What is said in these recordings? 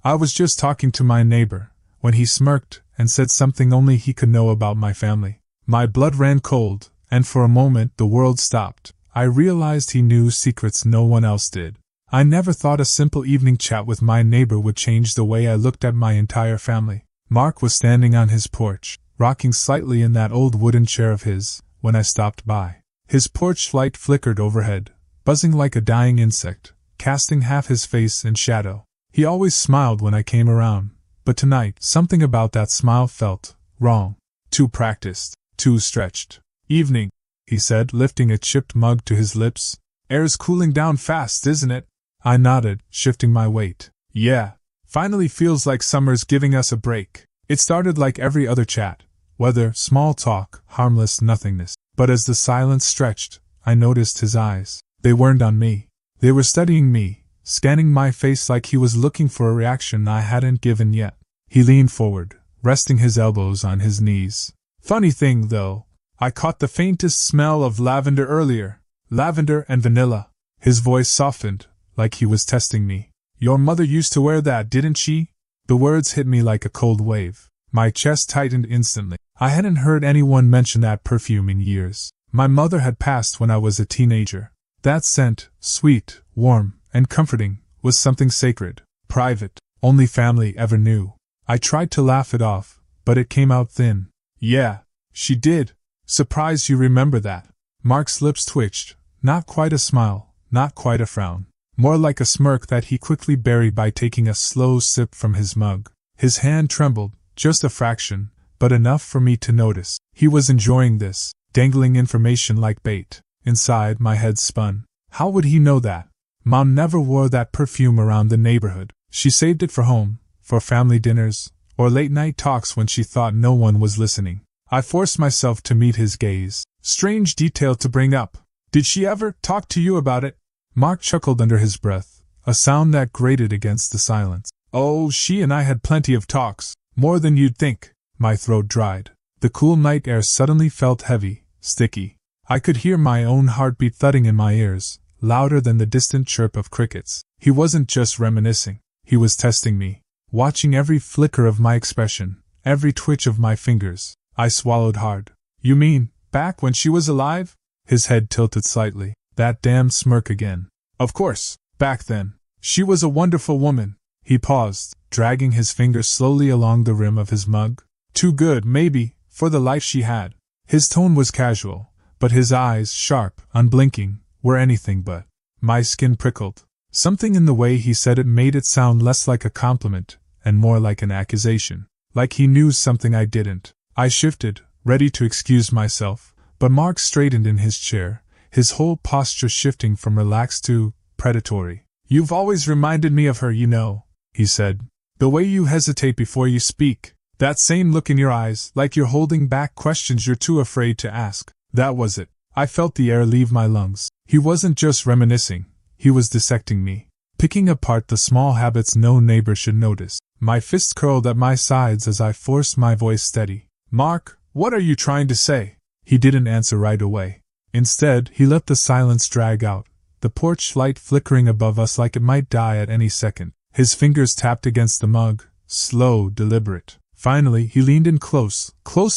I was just talking to my neighbor, when he smirked and said something only he could know about my family. My blood ran cold, and for a moment the world stopped. I realized he knew secrets no one else did. I never thought a simple evening chat with my neighbor would change the way I looked at my entire family. Mark was standing on his porch, rocking slightly in that old wooden chair of his, when I stopped by. His porch light flickered overhead, buzzing like a dying insect, casting half his face in shadow. He always smiled when I came around, but tonight something about that smile felt wrong. Too practiced, too stretched. "Evening," he said, lifting a chipped mug to his lips. "Air's cooling down fast, isn't it?" I nodded, shifting my weight. "Yeah. Finally feels like summer's giving us a break." It started like every other chat. Weather, small talk, harmless nothingness. But as the silence stretched, I noticed his eyes. They weren't on me. They were studying me, scanning my face like he was looking for a reaction I hadn't given yet. He leaned forward, resting his elbows on his knees. Funny thing, though, I caught the faintest smell of lavender earlier. Lavender and vanilla. His voice softened, like he was testing me. "Your mother used to wear that, didn't she?" The words hit me like a cold wave. My chest tightened instantly. I hadn't heard anyone mention that perfume in years. My mother had passed when I was a teenager. That scent, sweet, warm, and comforting, was something sacred, private, only family ever knew. I tried to laugh it off, but it came out thin. "Yeah, she did. Surprised you remember that." Mark's lips twitched, not quite a smile, not quite a frown. More like a smirk that he quickly buried by taking a slow sip from his mug. His hand trembled, just a fraction, but enough for me to notice. He was enjoying this, dangling information like bait. Inside, my head spun. How would he know that? Mom never wore that perfume around the neighborhood. She saved it for home, for family dinners, or late-night talks when she thought no one was listening. I forced myself to meet his gaze. "Strange detail to bring up. Did she ever talk to you about it?" Mark chuckled under his breath, a sound that grated against the silence. "Oh, she and I had plenty of talks, more than you'd think." My throat dried. The cool night air suddenly felt heavy, sticky. I could hear my own heartbeat thudding in my ears, louder than the distant chirp of crickets. He wasn't just reminiscing, he was testing me, watching every flicker of my expression, every twitch of my fingers. I swallowed hard. "You mean, back when she was alive?" His head tilted slightly. That damn smirk again. "Of course, back then. She was a wonderful woman." He paused, dragging his fingers slowly along the rim of his mug. "Too good, maybe, for the life she had." His tone was casual, but his eyes, sharp, unblinking, were anything but. My skin prickled. Something in the way he said it made it sound less like a compliment, and more like an accusation. Like he knew something I didn't. I shifted, ready to excuse myself, but Mark straightened in his chair, his whole posture shifting from relaxed to predatory. "You've always reminded me of her, you know," he said. "The way you hesitate before you speak. That same look in your eyes, like you're holding back questions you're too afraid to ask. That was it." I felt the air leave my lungs. He wasn't just reminiscing, he was dissecting me, picking apart the small habits no neighbor should notice. My fists curled at my sides as I forced my voice steady. "Mark, what are you trying to say?" He didn't answer right away. Instead, he let the silence drag out, the porch light flickering above us like it might die at any second. His fingers tapped against the mug, slow, deliberate. Finally, he leaned in close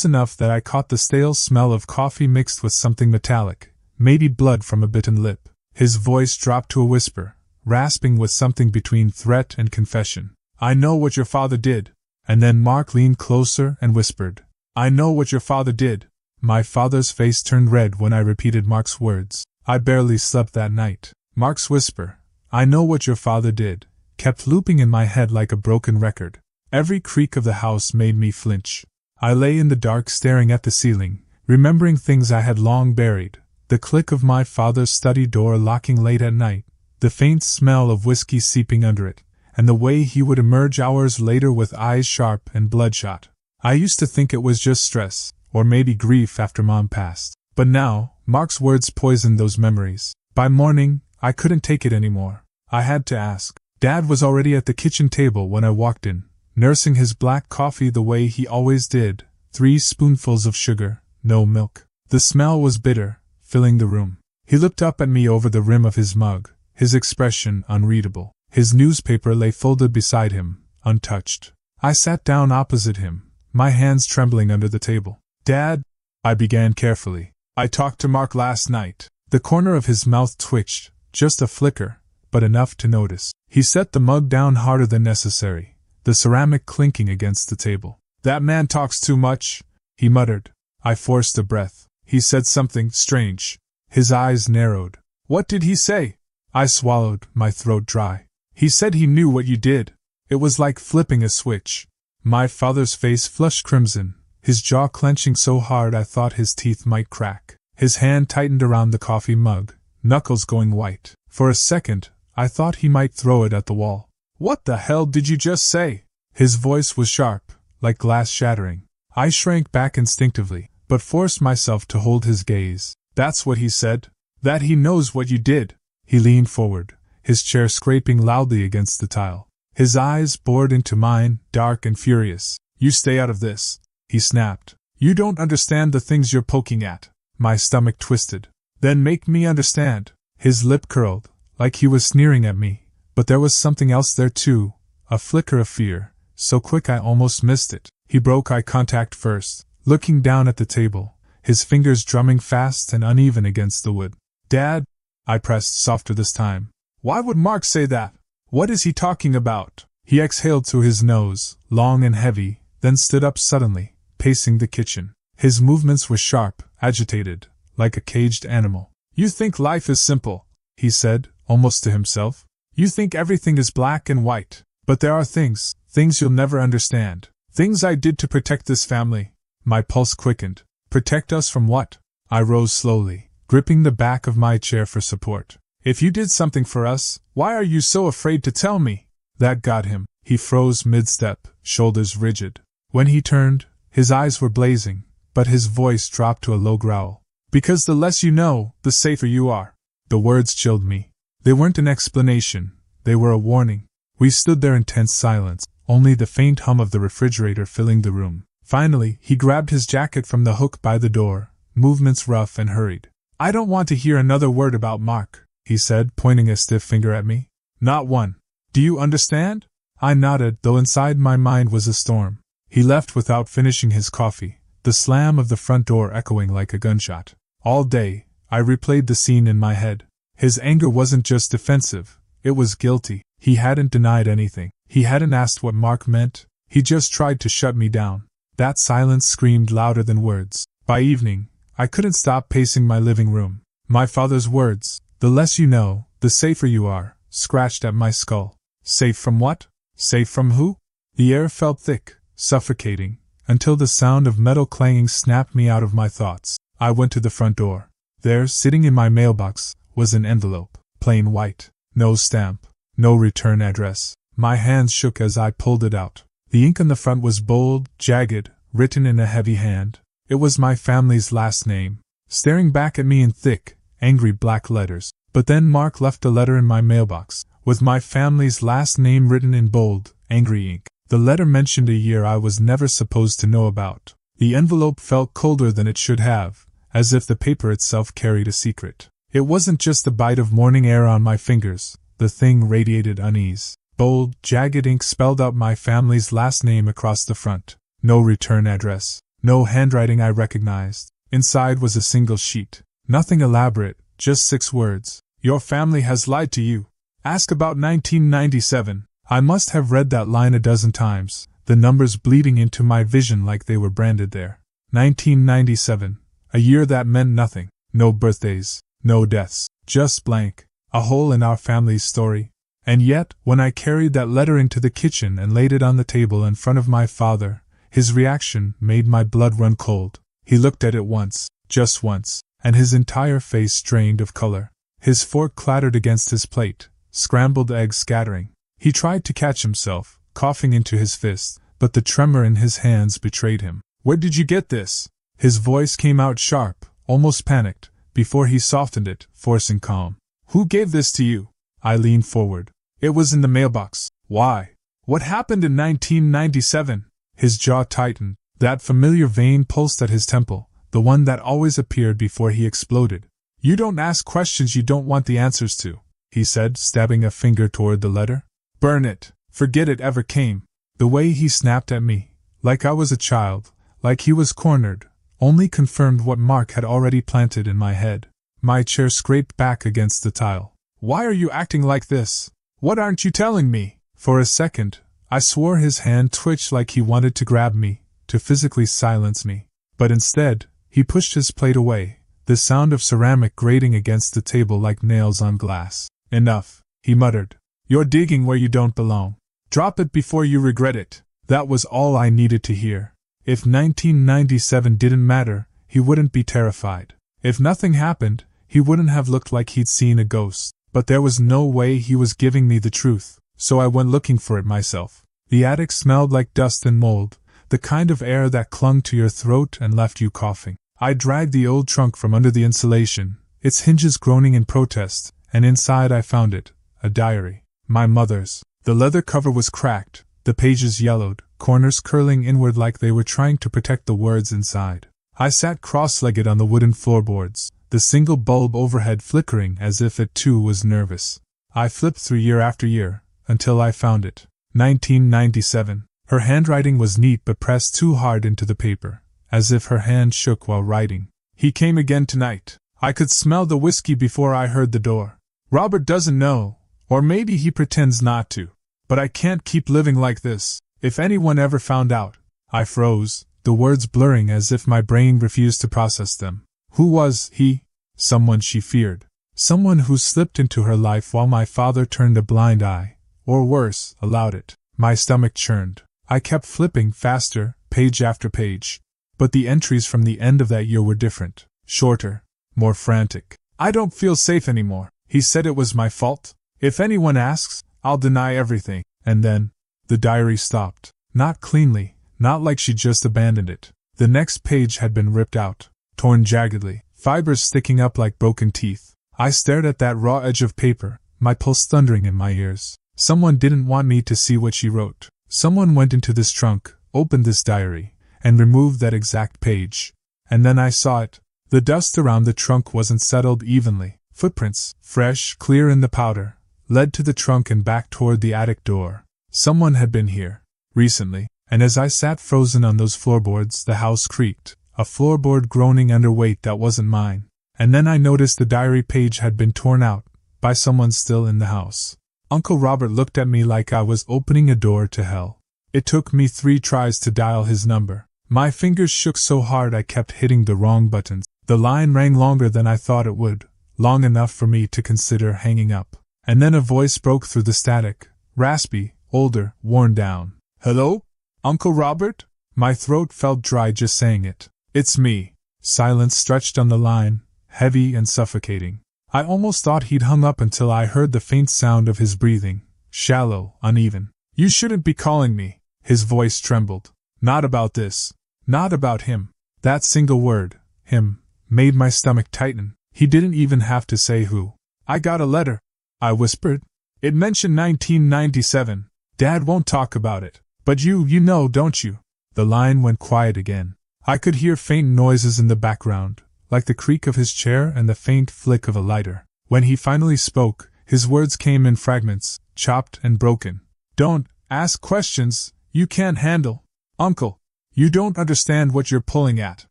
enough that I caught the stale smell of coffee mixed with something metallic, maybe blood from a bitten lip. His voice dropped to a whisper, rasping with something between threat and confession. "I know what your father did." And then Mark leaned closer and whispered, "I know what your father did." My father's face turned red when I repeated Mark's words. I barely slept that night. Mark's whisper, "I know what your father did," kept looping in my head like a broken record. Every creak of the house made me flinch. I lay in the dark staring at the ceiling, remembering things I had long buried, the click of my father's study door locking late at night, the faint smell of whiskey seeping under it, and the way he would emerge hours later with eyes sharp and bloodshot. I used to think it was just stress, or maybe grief after Mom passed. But now, Mark's words poisoned those memories. By morning, I couldn't take it anymore. I had to ask. Dad was already at the kitchen table when I walked in, nursing his black coffee the way he always did, 3 spoonfuls of sugar, no milk. The smell was bitter, filling the room. He looked up at me over the rim of his mug, his expression unreadable. His newspaper lay folded beside him, untouched. I sat down opposite him, my hands trembling under the table. Dad, I began carefully. I talked to Mark last night. The corner of his mouth twitched, just a flicker, but enough to notice. He set the mug down harder than necessary, the ceramic clinking against the table. That man talks too much, he muttered. I forced a breath. He said something strange. His eyes narrowed. What did he say? I swallowed, my throat dry. He said he knew what you did. It was like flipping a switch. My father's face flushed crimson, his jaw clenching so hard I thought his teeth might crack. His hand tightened around the coffee mug, knuckles going white. For a second, I thought he might throw it at the wall. What the hell did you just say? His voice was sharp, like glass shattering. I shrank back instinctively, but forced myself to hold his gaze. That's what he said. That he knows what you did. He leaned forward, his chair scraping loudly against the tile. His eyes bored into mine, dark and furious. You stay out of this, he snapped. You don't understand the things you're poking at. My stomach twisted. Then make me understand. His lip curled, like he was sneering at me, but there was something else there too, a flicker of fear, so quick I almost missed it. He broke eye contact first, looking down at the table, his fingers drumming fast and uneven against the wood. Dad, I pressed softer this time. Why would Mark say that? What is he talking about? He exhaled through his nose, long and heavy, then stood up suddenly, pacing the kitchen. His movements were sharp, agitated, like a caged animal. You think life is simple, he said, almost to himself. You think everything is black and white. But there are things you'll never understand. Things I did to protect this family. My pulse quickened. Protect us from what? I rose slowly, gripping the back of my chair for support. If you did something for us, why are you so afraid to tell me? That got him. He froze mid-step, shoulders rigid. When he turned, his eyes were blazing, but his voice dropped to a low growl. Because the less you know, the safer you are. The words chilled me. They weren't an explanation, they were a warning. We stood there in tense silence, only the faint hum of the refrigerator filling the room. Finally, he grabbed his jacket from the hook by the door, movements rough and hurried. I don't want to hear another word about Mark, he said, pointing a stiff finger at me. Not one. Do you understand? I nodded, though inside my mind was a storm. He left without finishing his coffee, the slam of the front door echoing like a gunshot. All day, I replayed the scene in my head. His anger wasn't just defensive, it was guilty. He hadn't denied anything. He hadn't asked what Mark meant. He just tried to shut me down. That silence screamed louder than words. By evening, I couldn't stop pacing my living room. My father's words, the less you know, the safer you are, scratched at my skull. Safe from what? Safe from who? The air felt thick, suffocating, until the sound of metal clanging snapped me out of my thoughts. I went to the front door. There, sitting in my mailbox, was an envelope, plain white, no stamp, no return address. My hands shook as I pulled it out. The ink on the front was bold, jagged, written in a heavy hand. It was my family's last name, staring back at me in thick, angry black letters. But then Mark left a letter in my mailbox, with my family's last name written in bold, angry ink. The letter mentioned a year I was never supposed to know about. The envelope felt colder than it should have, as if the paper itself carried a secret. It wasn't just a bite of morning air on my fingers. The thing radiated unease. Bold, jagged ink spelled out my family's last name across the front. No return address. No handwriting I recognized. Inside was a single sheet. Nothing elaborate, just 6 words. Your family has lied to you. Ask about 1997. I must have read that line a dozen times, the numbers bleeding into my vision like they were branded there. 1997. A year that meant nothing. No birthdays. No deaths. Just blank. A hole in our family's story. And yet, when I carried that letter into the kitchen and laid it on the table in front of my father, his reaction made my blood run cold. He looked at it once, just once, and his entire face drained of color. His fork clattered against his plate, scrambled eggs scattering. He tried to catch himself, coughing into his fist, but the tremor in his hands betrayed him. Where did you get this? His voice came out sharp, almost panicked, before he softened it, forcing calm. Who gave this to you? I leaned forward. It was in the mailbox. Why? What happened in 1997? His jaw tightened. That familiar vein pulsed at his temple, the one that always appeared before he exploded. You don't ask questions you don't want the answers to, he said, stabbing a finger toward the letter. Burn it. Forget it ever came. The way he snapped at me, like I was a child, like he was cornered, only confirmed what Mark had already planted in my head. My chair scraped back against the tile. "Why are you acting like this? What aren't you telling me?" For a second, I swore his hand twitched like he wanted to grab me, to physically silence me. But instead, he pushed his plate away, the sound of ceramic grating against the table like nails on glass. "Enough," he muttered. "You're digging where you don't belong. Drop it before you regret it." That was all I needed to hear. If 1997 didn't matter, he wouldn't be terrified. If nothing happened, he wouldn't have looked like he'd seen a ghost. But there was no way he was giving me the truth, so I went looking for it myself. The attic smelled like dust and mold, the kind of air that clung to your throat and left you coughing. I dragged the old trunk from under the insulation, its hinges groaning in protest, and inside I found it, a diary. My mother's. The leather cover was cracked, the pages yellowed, corners curling inward like they were trying to protect the words inside. I sat cross-legged on the wooden floorboards, the single bulb overhead flickering as if it too was nervous. I flipped through year after year, until I found it. 1997. Her handwriting was neat but pressed too hard into the paper, as if her hand shook while writing. "He came again tonight. I could smell the whiskey before I heard the door. Robert doesn't know, or maybe he pretends not to. But I can't keep living like this. If anyone ever found out." I froze, the words blurring as if my brain refused to process them. Who was he? Someone she feared. Someone who slipped into her life while my father turned a blind eye, or worse, allowed it. My stomach churned. I kept flipping faster, page after page. But the entries from the end of that year were different, shorter, more frantic. "I don't feel safe anymore. He said it was my fault. If anyone asks, I'll deny everything." And then, the diary stopped. Not cleanly, not like she just abandoned it. The next page had been ripped out, torn jaggedly, fibers sticking up like broken teeth. I stared at that raw edge of paper, my pulse thundering in my ears. Someone didn't want me to see what she wrote. Someone went into this trunk, opened this diary, and removed that exact page. And then I saw it. The dust around the trunk wasn't settled evenly. Footprints, fresh, clear in the powder, led to the trunk and back toward the attic door. Someone had been here, recently, and as I sat frozen on those floorboards, the house creaked, a floorboard groaning under weight that wasn't mine. And then I noticed the diary page had been torn out, by someone still in the house. Uncle Robert looked at me like I was opening a door to hell. It took me 3 tries to dial his number. My fingers shook so hard I kept hitting the wrong buttons. The line rang longer than I thought it would, long enough for me to consider hanging up. And then a voice broke through the static, raspy, older, worn down. "Hello? Uncle Robert?" My throat felt dry just saying it. "It's me." Silence stretched on the line, heavy and suffocating. I almost thought he'd hung up until I heard the faint sound of his breathing, shallow, uneven. "You shouldn't be calling me." His voice trembled. "Not about this. Not about him." That single word, him, made my stomach tighten. He didn't even have to say who. "I got a letter," I whispered. "It mentioned 1997. Dad won't talk about it. But you know, don't you?" The line went quiet again. I could hear faint noises in the background, like the creak of his chair and the faint flick of a lighter. When he finally spoke, his words came in fragments, chopped and broken. "Don't ask questions you can't handle. Uncle, you don't understand what you're pulling at.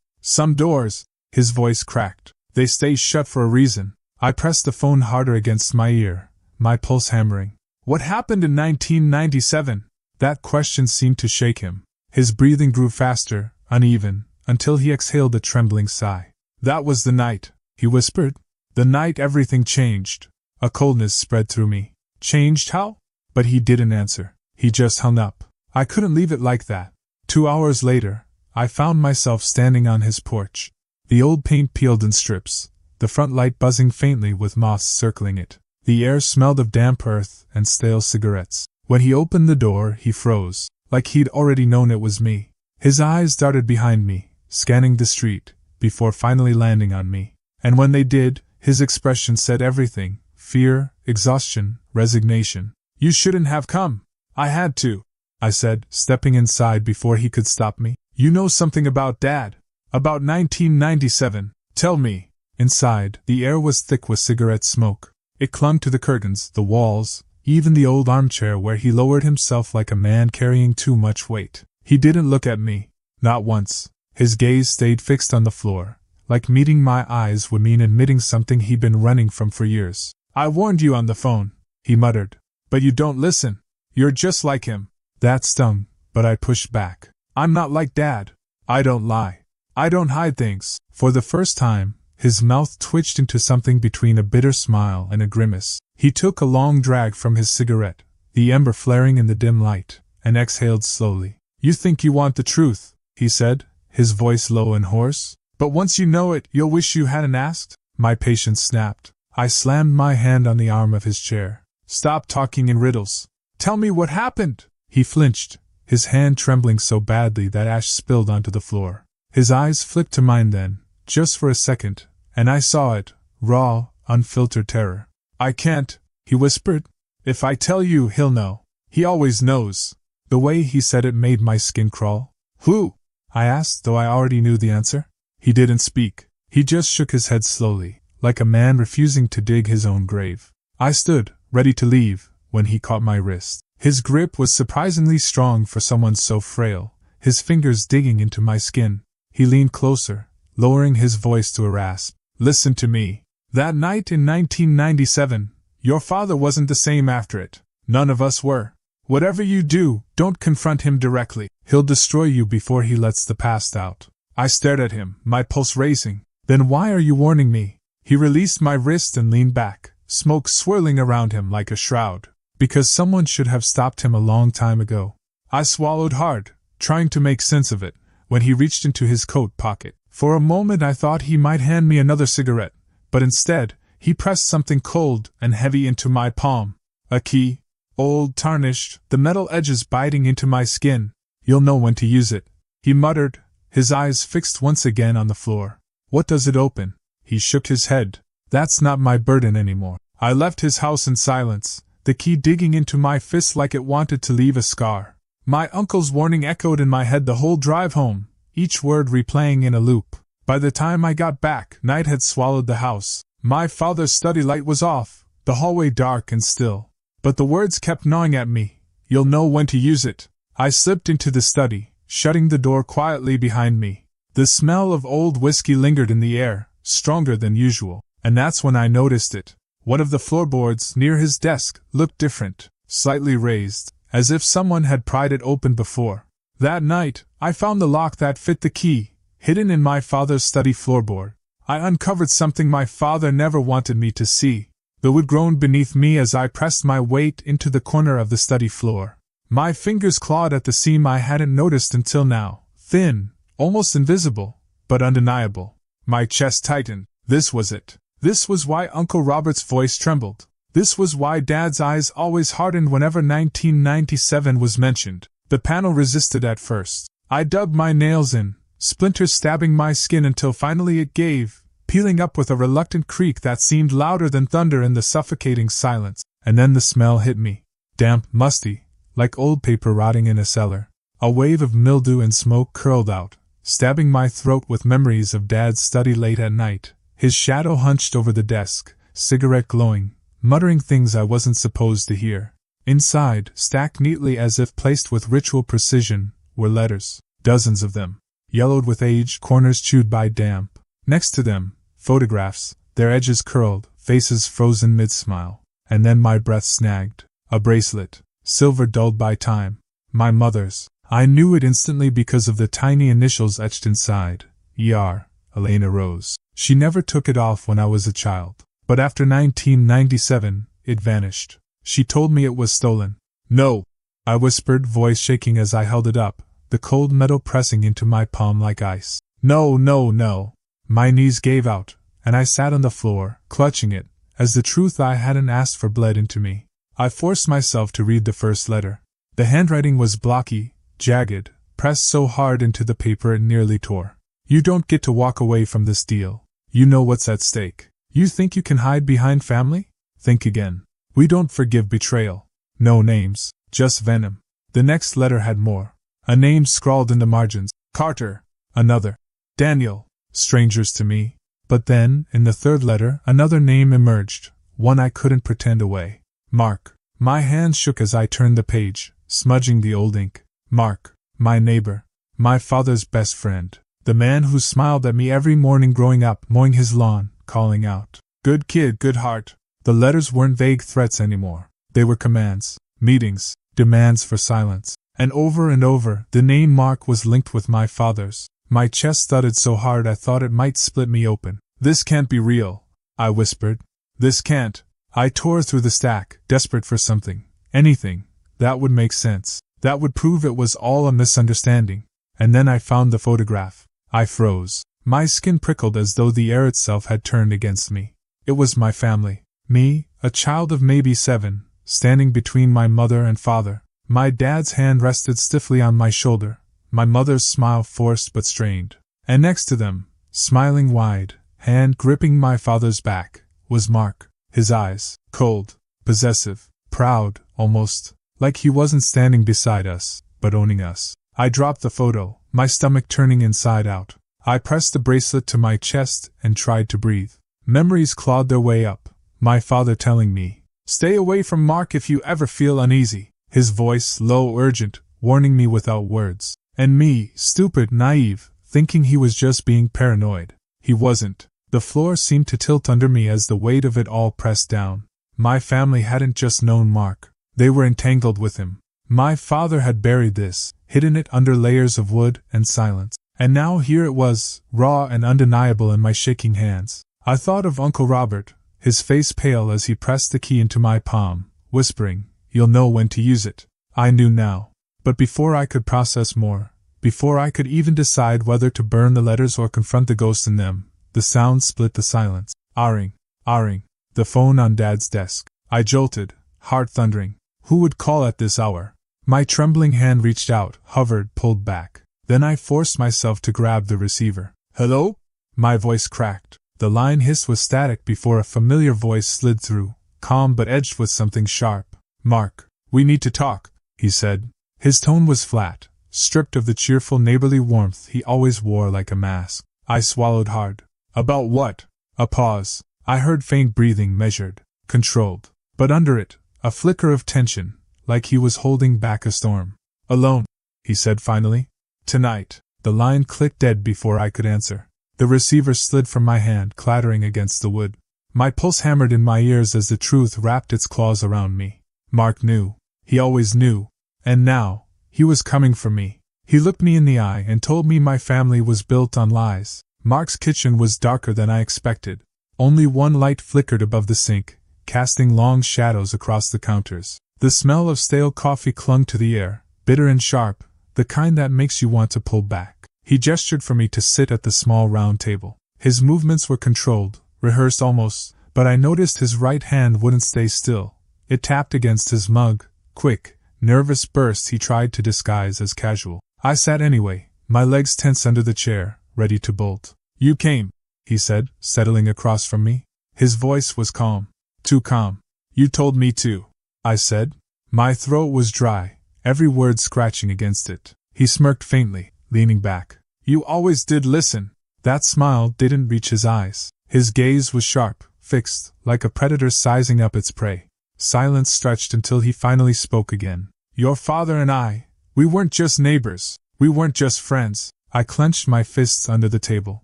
Some doors," his voice cracked, "they stay shut for a reason." I pressed the phone harder against my ear, my pulse hammering. "What happened in 1997? That question seemed to shake him. His breathing grew faster, uneven, until he exhaled a trembling sigh. "That was the night," he whispered. "The night everything changed." A coldness spread through me. "Changed how?" But he didn't answer. He just hung up. I couldn't leave it like that. 2 hours later, I found myself standing on his porch. The old paint peeled in strips, the front light buzzing faintly with moths circling it. The air smelled of damp earth and stale cigarettes. When he opened the door, he froze, like he'd already known it was me. His eyes darted behind me, scanning the street, before finally landing on me. And when they did, his expression said everything: fear, exhaustion, resignation. "You shouldn't have come." "I had to," I said, stepping inside before he could stop me. "You know something about Dad. About 1997. Tell me." Inside, the air was thick with cigarette smoke. It clung to the curtains, the walls, even the old armchair where he lowered himself like a man carrying too much weight. He didn't look at me, not once. His gaze stayed fixed on the floor, like meeting my eyes would mean admitting something he'd been running from for years. "I warned you on the phone," he muttered. "But you don't listen. You're just like him." That stung, but I pushed back. "I'm not like Dad. I don't lie. I don't hide things." For the first time, his mouth twitched into something between a bitter smile and a grimace. He took a long drag from his cigarette, the ember flaring in the dim light, and exhaled slowly. "You think you want the truth," he said, his voice low and hoarse. "But once you know it, you'll wish you hadn't asked?" My patience snapped. I slammed my hand on the arm of his chair. "Stop talking in riddles. Tell me what happened." He flinched, his hand trembling so badly that ash spilled onto the floor. His eyes flicked to mine then, just for a second, and I saw it, raw, unfiltered terror. "I can't," he whispered. "If I tell you, he'll know. He always knows." The way he said it made my skin crawl. "Who?" I asked, though I already knew the answer. He didn't speak. He just shook his head slowly, like a man refusing to dig his own grave. I stood, ready to leave, when he caught my wrist. His grip was surprisingly strong for someone so frail, his fingers digging into my skin. He leaned closer, lowering his voice to a rasp. "Listen to me. That night in 1997, your father wasn't the same after it. None of us were. Whatever you do, don't confront him directly. He'll destroy you before he lets the past out." I stared at him, my pulse racing. "Then why are you warning me?" He released my wrist and leaned back, smoke swirling around him like a shroud. "Because someone should have stopped him a long time ago." I swallowed hard, trying to make sense of it, when he reached into his coat pocket. For a moment I thought he might hand me another cigarette, but instead, he pressed something cold and heavy into my palm. A key. Old, tarnished, the metal edges biting into my skin. "You'll know when to use it," he muttered, his eyes fixed once again on the floor. "What does it open?" He shook his head. "That's not my burden anymore." I left his house in silence, the key digging into my fist like it wanted to leave a scar. My uncle's warning echoed in my head the whole drive home, each word replaying in a loop. By the time I got back, night had swallowed the house. My father's study light was off, the hallway dark and still. But the words kept gnawing at me. "You'll know when to use it." I slipped into the study, shutting the door quietly behind me. The smell of old whiskey lingered in the air, stronger than usual, and that's when I noticed it. One of the floorboards near his desk looked different, slightly raised, as if someone had pried it open before. That night, I found the lock that fit the key, hidden in my father's study floorboard. I uncovered something my father never wanted me to see. The wood groaned beneath me as I pressed my weight into the corner of the study floor. My fingers clawed at the seam I hadn't noticed until now, thin, almost invisible, but undeniable. My chest tightened. This was it. This was why Uncle Robert's voice trembled. This was why Dad's eyes always hardened whenever 1997 was mentioned. The panel resisted at first. I dug my nails in, splinters stabbing my skin until finally it gave, peeling up with a reluctant creak that seemed louder than thunder in the suffocating silence. And then the smell hit me. Damp, musty, like old paper rotting in a cellar. A wave of mildew and smoke curled out, stabbing my throat with memories of Dad's study late at night, his shadow hunched over the desk, cigarette glowing, muttering things I wasn't supposed to hear. Inside, stacked neatly as if placed with ritual precision, were letters, dozens of them, yellowed with age, corners chewed by damp. Next to them, photographs, their edges curled, faces frozen mid-smile. And then my breath snagged. A bracelet, silver dulled by time. My mother's. I knew it instantly because of the tiny initials etched inside. E.R. Elena Rose. She never took it off when I was a child. But after 1997, it vanished. She told me it was stolen. "No," I whispered, voice shaking as I held it up, the cold metal pressing into my palm like ice. "No, no, no." My knees gave out, and I sat on the floor, clutching it, as the truth I hadn't asked for bled into me. I forced myself to read the first letter. The handwriting was blocky, jagged, pressed so hard into the paper it nearly tore. "You don't get to walk away from this deal. You know what's at stake. You think you can hide behind family? Think again. We don't forgive betrayal. No names, just venom." The next letter had more. A name scrawled in the margins. Carter. Another. Daniel. Strangers to me. But then, in the third letter, another name emerged, one I couldn't pretend away. Mark. My hand shook as I turned the page, smudging the old ink. Mark, my neighbor, my father's best friend, the man who smiled at me every morning growing up, mowing his lawn, calling out, "Good kid, good heart." The letters weren't vague threats anymore. They were commands, meetings, demands for silence. And over, the name Mark was linked with my father's. My chest thudded so hard I thought it might split me open. "This can't be real," I whispered. "This can't." I tore through the stack, desperate for something, anything, that would make sense, that would prove it was all a misunderstanding. And then I found the photograph. I froze. My skin prickled as though the air itself had turned against me. It was my family. Me, a child of maybe 7, standing between my mother and father. My dad's hand rested stiffly on my shoulder, my mother's smile forced but strained. And next to them, smiling wide, hand gripping my father's back, was Mark. His eyes, cold, possessive, proud, almost, like he wasn't standing beside us, but owning us. I dropped the photo, my stomach turning inside out. I pressed the bracelet to my chest and tried to breathe. Memories clawed their way up, my father telling me, "Stay away from Mark if you ever feel uneasy." His voice, low, urgent, warning me without words. And me, stupid, naive, thinking he was just being paranoid. He wasn't. The floor seemed to tilt under me as the weight of it all pressed down. My family hadn't just known Mark. They were entangled with him. My father had buried this, hidden it under layers of wood and silence. And now here it was, raw and undeniable in my shaking hands. I thought of Uncle Robert, his face pale as he pressed the key into my palm, whispering, "You'll know when to use it." I knew now. But before I could process more, before I could even decide whether to burn the letters or confront the ghost in them, the sound split the silence. Ah-ring, ah-ring, the phone on Dad's desk. I jolted, heart thundering. Who would call at this hour? My trembling hand reached out, hovered, pulled back. Then I forced myself to grab the receiver. "Hello?" My voice cracked. The line hissed with static before a familiar voice slid through, calm but edged with something sharp. "Mark, we need to talk," he said. His tone was flat, stripped of the cheerful neighborly warmth he always wore like a mask. I swallowed hard. "About what?" A pause. I heard faint breathing, measured, controlled. But under it, a flicker of tension, like he was holding back a storm. "Alone," he said finally. "Tonight." The line clicked dead before I could answer. The receiver slid from my hand, clattering against the wood. My pulse hammered in my ears as the truth wrapped its claws around me. Mark knew. He always knew. And now, he was coming for me. He looked me in the eye and told me my family was built on lies. Mark's kitchen was darker than I expected. Only one light flickered above the sink, casting long shadows across the counters. The smell of stale coffee clung to the air, bitter and sharp, the kind that makes you want to pull back. He gestured for me to sit at the small round table. His movements were controlled, rehearsed almost, but I noticed his right hand wouldn't stay still. It tapped against his mug, quick, nervous bursts he tried to disguise as casual. I sat anyway, my legs tense under the chair, ready to bolt. "You came," he said, settling across from me. His voice was calm. Too calm. "You told me to," I said. My throat was dry, every word scratching against it. He smirked faintly, leaning back. "You always did listen." That smile didn't reach his eyes. His gaze was sharp, fixed, like a predator sizing up its prey. Silence stretched until he finally spoke again. "Your father and I, we weren't just neighbors. We weren't just friends." I clenched my fists under the table.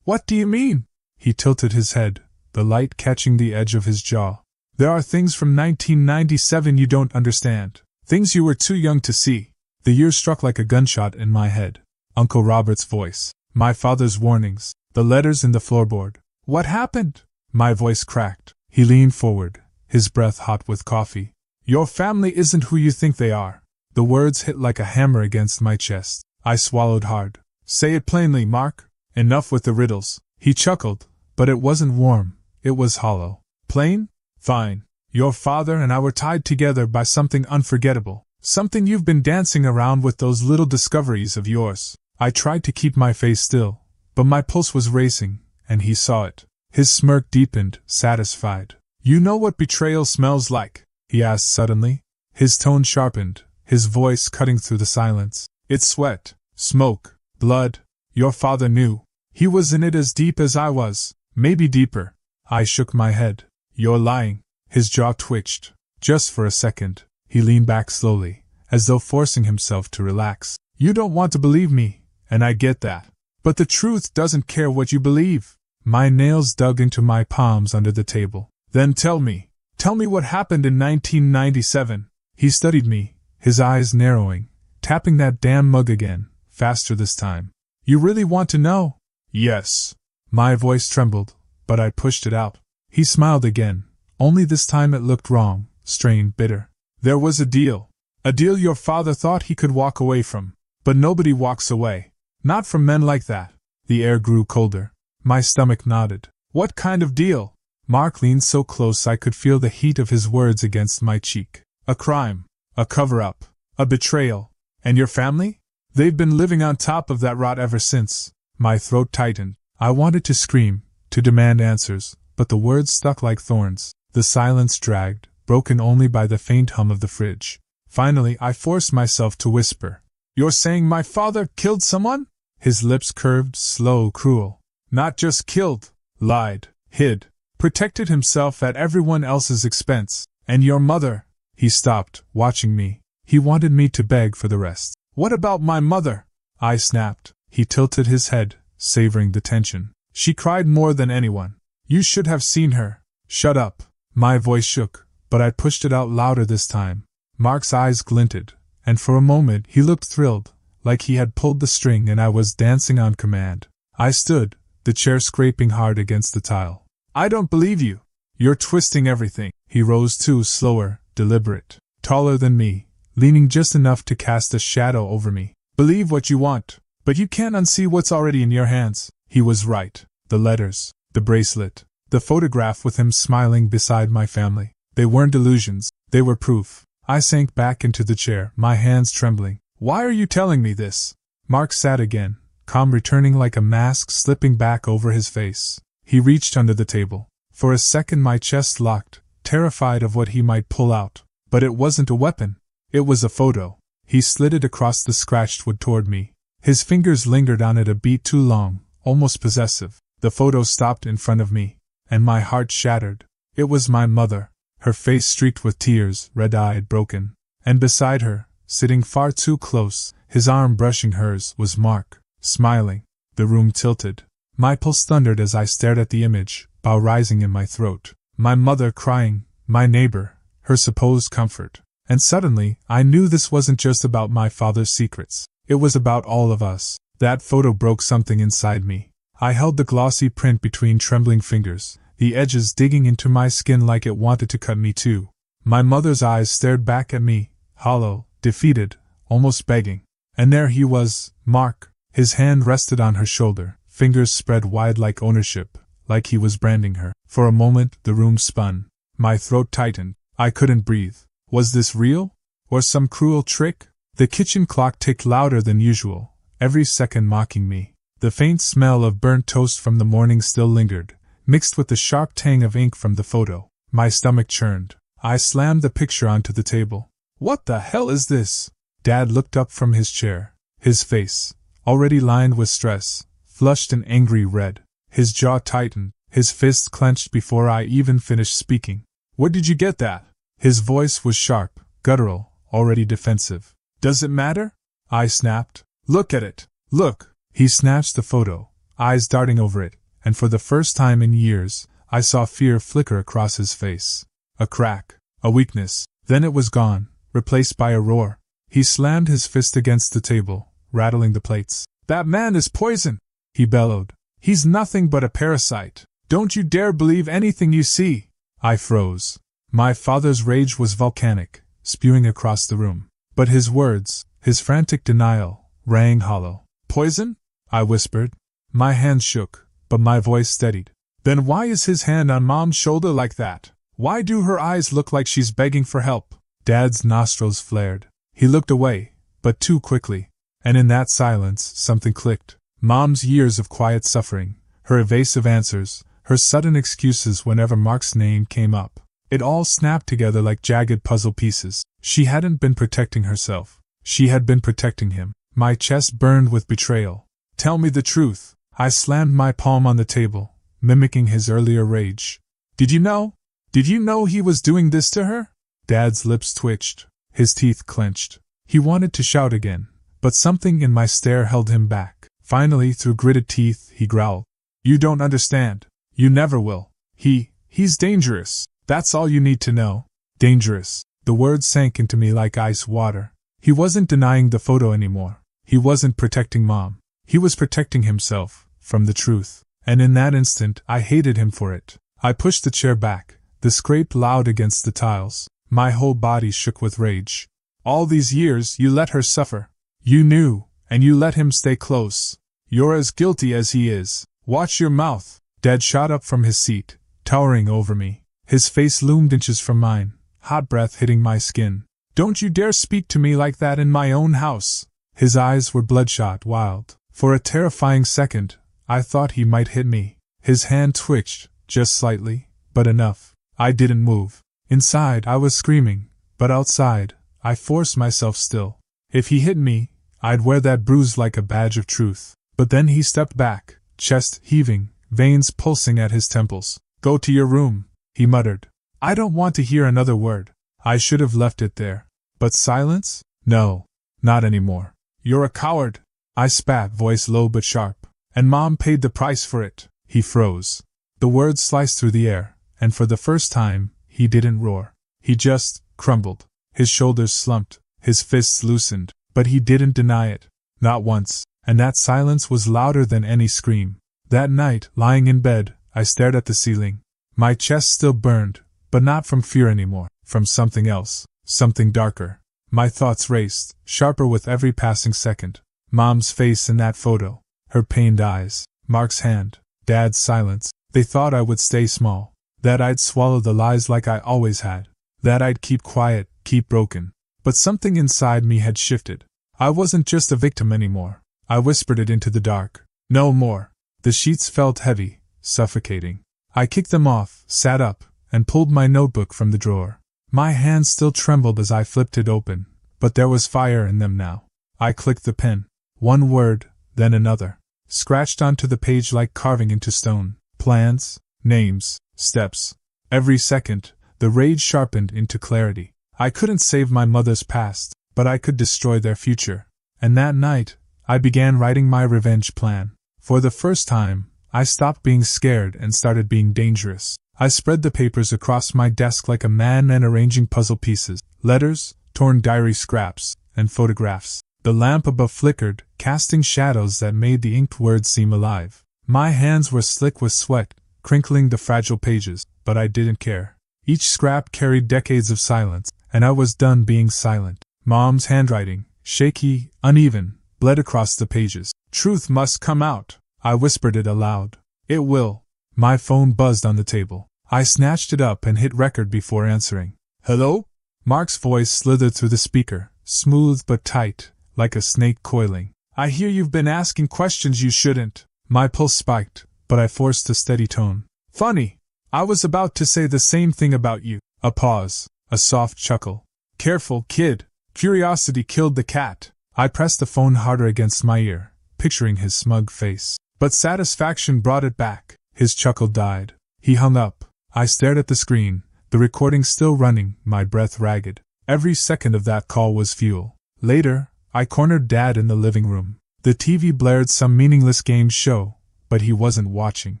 "What do you mean?" He tilted his head, the light catching the edge of his jaw. "There are things from 1997 you don't understand. Things you were too young to see." The year struck like a gunshot in my head. Uncle Robert's voice. My father's warnings. The letters in the floorboard. "What happened?" My voice cracked. He leaned forward, his breath hot with coffee. "Your family isn't who you think they are." The words hit like a hammer against my chest. I swallowed hard. "Say it plainly, Mark. Enough with the riddles." He chuckled, but it wasn't warm, it was hollow. "Plain? Fine. Your father and I were tied together by something unforgettable. Something you've been dancing around with those little discoveries of yours." I tried to keep my face still, but my pulse was racing, and he saw it. His smirk deepened, satisfied. "You know what betrayal smells like?" he asked suddenly. His tone sharpened, his voice cutting through the silence. "It's sweat, smoke, blood. Your father knew. He was in it as deep as I was, maybe deeper." I shook my head. "You're lying." His jaw twitched. Just for a second. He leaned back slowly, as though forcing himself to relax. You don't want to believe me, and I get that. But the truth doesn't care what you believe. My nails dug into my palms under the table. Then tell me what happened in 1997. He studied me, his eyes narrowing, tapping that damn mug again, faster this time. You really want to know? Yes. My voice trembled, but I pushed it out. He smiled again, only this time it looked wrong, strained, bitter. There was a deal. A deal your father thought he could walk away from. But nobody walks away. Not from men like that. The air grew colder. My stomach nodded. What kind of deal? Mark leaned so close I could feel the heat of his words against my cheek. A crime. A cover-up. A betrayal. And your family? They've been living on top of that rot ever since. My throat tightened. I wanted to scream, to demand answers, but the words stuck like thorns. The silence dragged, broken only by the faint hum of the fridge. Finally, I forced myself to whisper. You're saying my father killed someone? His lips curved, slow, cruel. Not just killed, lied, hid, protected himself at everyone else's expense. And your mother? He stopped, watching me. He wanted me to beg for the rest. What about my mother? I snapped. He tilted his head, savoring the tension. She cried more than anyone. You should have seen her. Shut up. My voice shook, but I pushed it out louder this time. Mark's eyes glinted, and for a moment he looked thrilled, like he had pulled the string and I was dancing on command. I stood, the chair scraping hard against the tile. I don't believe you. You're twisting everything. He rose too, slower, deliberate, taller than me, leaning just enough to cast a shadow over me. Believe what you want, but you can't unsee what's already in your hands. He was right. The letters, the bracelet, the photograph with him smiling beside my family. They weren't illusions, they were proof. I sank back into the chair, my hands trembling. Why are you telling me this? Mark sat again, calm returning like a mask slipping back over his face. He reached under the table. For a second my chest locked, terrified of what he might pull out. But it wasn't a weapon. It was a photo. He slid it across the scratched wood toward me. His fingers lingered on it a beat too long, almost possessive. The photo stopped in front of me, and my heart shattered. It was my mother, her face streaked with tears, red-eyed, broken. And beside her, sitting far too close, his arm brushing hers, was Mark, smiling. The room tilted. My pulse thundered as I stared at the image, bow rising in my throat. My mother crying, my neighbor, her supposed comfort. And suddenly, I knew this wasn't just about my father's secrets. It was about all of us. That photo broke something inside me. I held the glossy print between trembling fingers, the edges digging into my skin like it wanted to cut me too. My mother's eyes stared back at me, hollow, defeated, almost begging. And there he was, Mark. His hand rested on her shoulder, fingers spread wide like ownership, like he was branding her. For a moment, the room spun. My throat tightened. I couldn't breathe. Was this real? Or some cruel trick? The kitchen clock ticked louder than usual, every second mocking me. The faint smell of burnt toast from the morning still lingered, mixed with the sharp tang of ink from the photo. My stomach churned. I slammed the picture onto the table. What the hell is this? Dad looked up from his chair. His face, already lined with stress, flushed an angry red. His jaw tightened, his fists clenched before I even finished speaking. Where did you get that? His voice was sharp, guttural, already defensive. Does it matter? I snapped. Look at it. Look. He snatched the photo, eyes darting over it, and for the first time in years, I saw fear flicker across his face. A crack, a weakness, then it was gone, replaced by a roar. He slammed his fist against the table, rattling the plates. That man is poison! He bellowed. He's nothing but a parasite. Don't you dare believe anything you see! I froze. My father's rage was volcanic, spewing across the room. But his words, his frantic denial, rang hollow. Poison? I whispered. My hands shook, but my voice steadied. Then why is his hand on Mom's shoulder like that? Why do her eyes look like she's begging for help? Dad's nostrils flared. He looked away, but too quickly. And in that silence, something clicked. Mom's years of quiet suffering, her evasive answers, her sudden excuses whenever Mark's name came up. It all snapped together like jagged puzzle pieces. She hadn't been protecting herself. She had been protecting him. My chest burned with betrayal. Tell me the truth. I slammed my palm on the table, mimicking his earlier rage. Did you know? Did you know he was doing this to her? Dad's lips twitched. His teeth clenched. He wanted to shout again, but something in my stare held him back. Finally, through gritted teeth, he growled. You don't understand. You never will. He's dangerous. That's all you need to know. Dangerous. The words sank into me like ice water. He wasn't denying the photo anymore. He wasn't protecting Mom. He was protecting himself, from the truth. And in that instant, I hated him for it. I pushed the chair back, the scrape loud against the tiles. My whole body shook with rage. All these years, you let her suffer. You knew, and you let him stay close. You're as guilty as he is. Watch your mouth. Dad shot up from his seat, towering over me. His face loomed inches from mine, hot breath hitting my skin. Don't you dare speak to me like that in my own house. His eyes were bloodshot, wild. For a terrifying second, I thought he might hit me. His hand twitched, just slightly, but enough. I didn't move. Inside, I was screaming, but outside, I forced myself still. If he hit me, I'd wear that bruise like a badge of truth. But then he stepped back, chest heaving, veins pulsing at his temples. Go to your room, he muttered. I don't want to hear another word. I should have left it there. But silence? No, not anymore. You're a coward, I spat, voice low but sharp. And Mom paid the price for it. He froze. The words sliced through the air, and for the first time, he didn't roar. He just crumbled. His shoulders slumped, his fists loosened, but he didn't deny it. Not once, and that silence was louder than any scream. That night, lying in bed, I stared at the ceiling. My chest still burned, but not from fear anymore, from something else, something darker. My thoughts raced, sharper with every passing second. Mom's face in that photo, her pained eyes, Mark's hand, Dad's silence. They thought I would stay small, that I'd swallow the lies like I always had, that I'd keep quiet, keep broken. But something inside me had shifted. I wasn't just a victim anymore. I whispered it into the dark. No more. The sheets felt heavy, suffocating. I kicked them off, sat up, and pulled my notebook from the drawer. My hands still trembled as I flipped it open, but there was fire in them now. I clicked the pen. One word, then another, scratched onto the page like carving into stone. Plans, names, steps. Every second, the rage sharpened into clarity. I couldn't save my mother's past, but I could destroy their future. And that night, I began writing my revenge plan. For the first time, I stopped being scared and started being dangerous. I spread the papers across my desk like a madman arranging puzzle pieces, letters, torn diary scraps, and photographs. The lamp above flickered, casting shadows that made the inked words seem alive. My hands were slick with sweat, crinkling the fragile pages, but I didn't care. Each scrap carried decades of silence, and I was done being silent. Mom's handwriting, shaky, uneven, bled across the pages. Truth must come out. I whispered it aloud. It will. My phone buzzed on the table. I snatched it up and hit record before answering. Hello? Mark's voice slithered through the speaker, smooth but tight, like a snake coiling. I hear you've been asking questions you shouldn't. My pulse spiked, but I forced a steady tone. Funny. I was about to say the same thing about you. A pause, a soft chuckle. Careful, kid. Curiosity killed the cat. I pressed the phone harder against my ear, picturing his smug face. But satisfaction brought it back. His chuckle died. He hung up. I stared at the screen, the recording still running, my breath ragged. Every second of that call was fuel. Later, I cornered Dad in the living room. The TV blared some meaningless game show, but he wasn't watching.